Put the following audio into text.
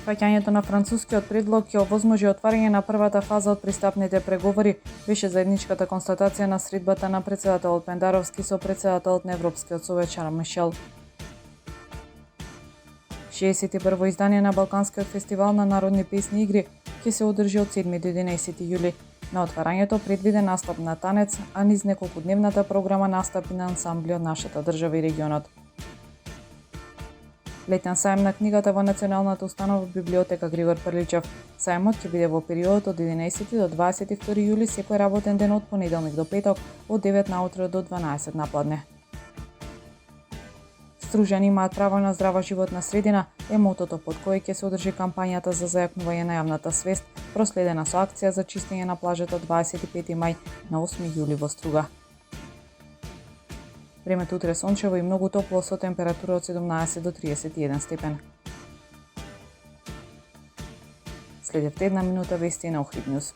Фаќањето на францускиот предлог ќе овозможи отварање на првата фаза од пристапните преговори, беше заедничката констатација на средбата на претседателот Пендаровски со претседателот на Европскиот совет Шарл Мишел. 61-во издание на Балканскиот фестивал на народни песни и игри ќе се одржи од 7 до 11 јули. На отварањето предвиден настап на танец, а низ неколкудневната програма настапи на ансамбли од нашата држава и регионот. Летен сајм на книгата во Националната установа библиотека Григор Прличев. Сајмот ќе биде во периодот од 11 до 22 јули секој работен ден од понеделник до петок од 9 наутро до 12 напладне. Стружани имаат право на здрава животна средина е мотото под кој ќе се одржи кампањата за зајакнување на јавната свест, проследена со акција за чистење на плажата 25 мај на 8 јули во Струга. Времето утре сончево и многу топло со температура од 17 до 31 степен. Следевте една минута вести на Охрид Ньюс.